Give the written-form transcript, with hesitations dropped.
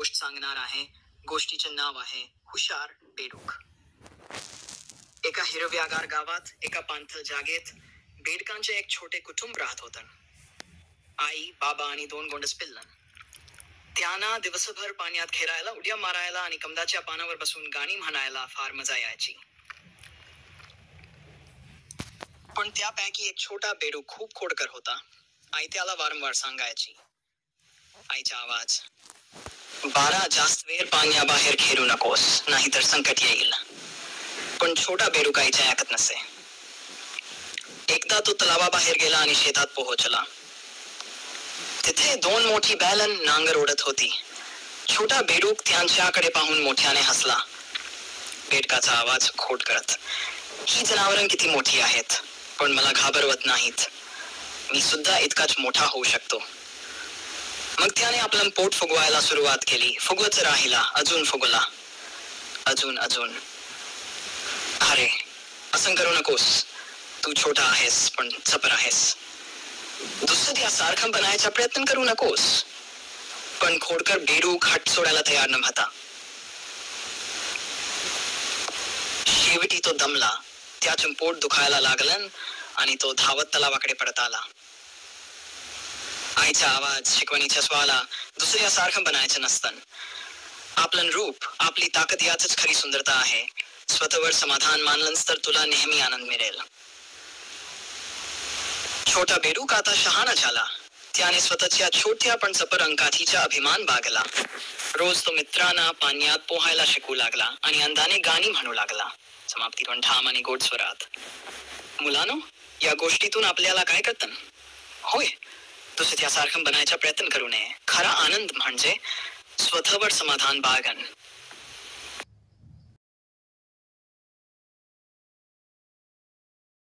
गोष्ट सांगणार आहे. गोष्टीचे नाव आहे हुशार बेडूक. एका हिरव्यागार गावात एका पाणथळ जागेत बेडकांचे एक छोटे कुटुंब राहत होतं. आई, बाबा आणि 2 गोंडस पिल्लं. त्यांना दिवसभर पाण्यात खेळायला, उड्या मारायला आणि कमदाच्या पानावर बसून गाणी म्हणायला फार मजा यायची. पण त्यापैकी एक छोटा बेडूक खूप खोडकर होता. आई त्याला वारंवार सांगायची, आईचा आवाज, बारा जास्त वेळ पाण्याबाहेर खेळू नकोस, नाहीतर संकट येईल. पण छोटा बेडूक आईचे ऐकत नसे. एकदा तो तलावाबाहेर गेला आणि शेतात पोहोचला. तिथे 2 मोठी बैलं नांगर ओढत होती. छोटा बेडूक त्यांच्याकडे पाहून मोठ्याने हसला. बेडकाचा आवाज खोट करत, ही जनावरं किती मोठी आहेत, पण मला घाबरवत नाहीत. मी सुद्धा इतकाच मोठा होऊ शकतो. मग त्याने आपलं पोट फुगवायला सुरुवात केली. फुगवत राहिला, अजून फुगला, अजून. अरे, असं करू नकोस. तू छोटा आहेस, पण चपर आहेस. दुसऱ्यासारखं बनायचा प्रयत्न करू नकोस. पण खोडकर बेडूक हट सोडायला तयार नव्हता. शेवटी तो दमला. त्याचं पोट दुखायला लागलं आणि तो धावत तलावाकडे परत आला. आईचा आवाज शिकवणीच्या स्वाला, दुसऱ्यासारखं बनायचं नसतं. आपलं रूप, आपली ताकद यातच खरी सुंदरता आहे. स्वतःवर समाधान मानलंस तर तुला नेहमी आनंद मिळेल. छोटा बेडूक आता शहाणा झाला. त्याने स्वतःच्या छोट्या पण चपर अंकाठीचा अभिमान बाळगला. रोज तो मित्रांना पाण्यात पोहायला शिकू लागला आणि अंदाने गाणी म्हणू लागला. समाप्ती पण ठाम आणि गोड स्वरात. मुलांनो, या गोष्टीतून आपल्याला काय कळतं? होय, दुसऱ्यासारखं बनायचा प्रयत्न करू नये. खरा आनंद म्हणजे स्वतःवर समाधान बाळगणं.